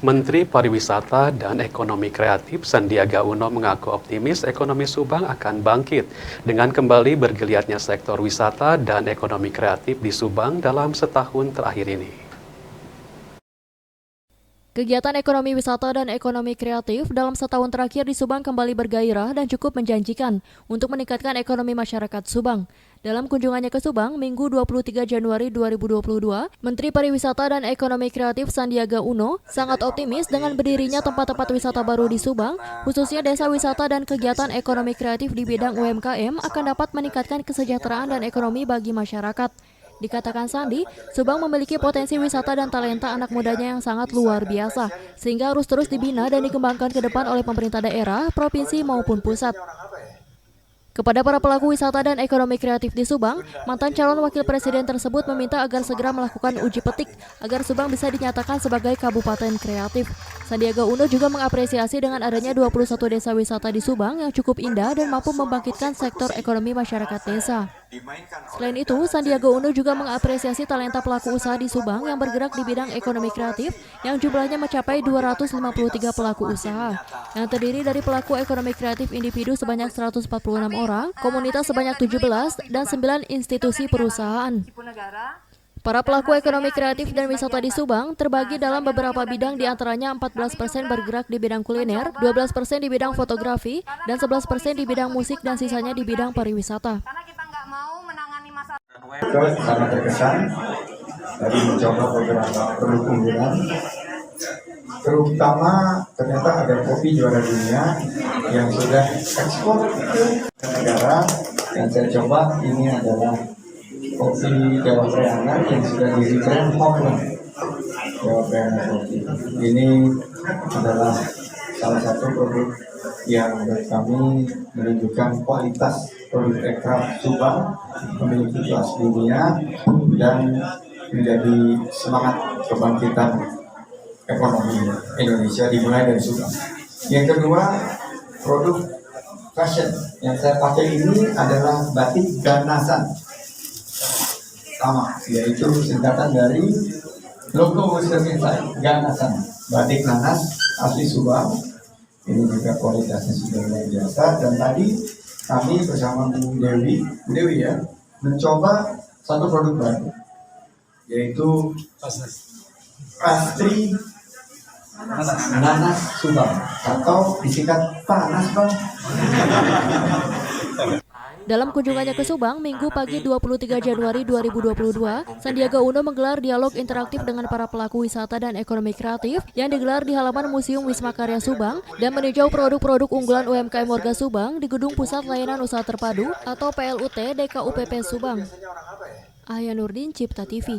Menteri Pariwisata dan Ekonomi Kreatif Sandiaga Uno mengaku optimis ekonomi Subang akan bangkit dengan kembali bergeliatnya sektor wisata dan ekonomi kreatif di Subang dalam setahun terakhir ini. Kegiatan ekonomi wisata dan ekonomi kreatif dalam setahun terakhir di Subang kembali bergairah dan cukup menjanjikan untuk meningkatkan ekonomi masyarakat Subang. Dalam kunjungannya ke Subang, Minggu 23 Januari 2022, Menteri Pariwisata dan Ekonomi Kreatif Sandiaga Uno sangat optimis dengan berdirinya tempat-tempat wisata baru di Subang, khususnya desa wisata dan kegiatan ekonomi kreatif di bidang UMKM akan dapat meningkatkan kesejahteraan dan ekonomi bagi masyarakat. Dikatakan Sandi, Subang memiliki potensi wisata dan talenta anak mudanya yang sangat luar biasa, sehingga harus terus dibina dan dikembangkan ke depan oleh pemerintah daerah, provinsi maupun pusat. Kepada para pelaku wisata dan ekonomi kreatif di Subang, mantan calon wakil presiden tersebut meminta agar segera melakukan uji petik agar Subang bisa dinyatakan sebagai kabupaten kreatif. Sandiaga Uno juga mengapresiasi dengan adanya 21 desa wisata di Subang yang cukup indah dan mampu membangkitkan sektor ekonomi masyarakat desa. Selain itu, Sandiaga Uno juga mengapresiasi talenta pelaku usaha di Subang yang bergerak di bidang ekonomi kreatif yang jumlahnya mencapai 253 pelaku usaha, yang terdiri dari pelaku ekonomi kreatif individu sebanyak 146 orang, komunitas sebanyak 17, dan 9 institusi perusahaan. Para pelaku ekonomi kreatif dan wisata di Subang terbagi dalam beberapa bidang, diantaranya 14% bergerak di bidang kuliner, 12% di bidang fotografi, dan 11% di bidang musik, dan sisanya di bidang pariwisata. Sangat terkesan tadi mencoba beberapa produk unggulan, terutama ternyata ada kopi juara dunia yang sudah ekspor ke negara. Yang saya coba ini adalah kopi Jawa Preana yang sudah di rebrand Hopland. Jawa Preana kopi ini adalah salah satu produk yang menurut kami menunjukkan kualitas produk ekraf Subang, memiliki kelas dunia dan menjadi semangat kebangkitan ekonomi Indonesia dimulai dari Subang. Yang kedua, produk fashion yang saya pakai ini adalah batik Ganasan, sama, yaitu singkatan dari logo Muslim Insight, Ganasan, batik nanas asli Subang. Ini juga kualitasnya sudah luar biasa. Dan tadi kami bersama Bu Dewi ya, mencoba satu produk baru, yaitu pastry nanas Subang, atau disingkat Panas Bang. Dalam kunjungannya ke Subang, Minggu pagi 23 Januari 2022, Sandiaga Uno menggelar dialog interaktif dengan para pelaku wisata dan ekonomi kreatif yang digelar di halaman Museum Wisma Karya Subang dan meninjau produk-produk unggulan UMKM warga Subang di Gedung Pusat Layanan Usaha Terpadu atau PLUT DKUPP Subang. Ahya Nurdin, Cipta TV.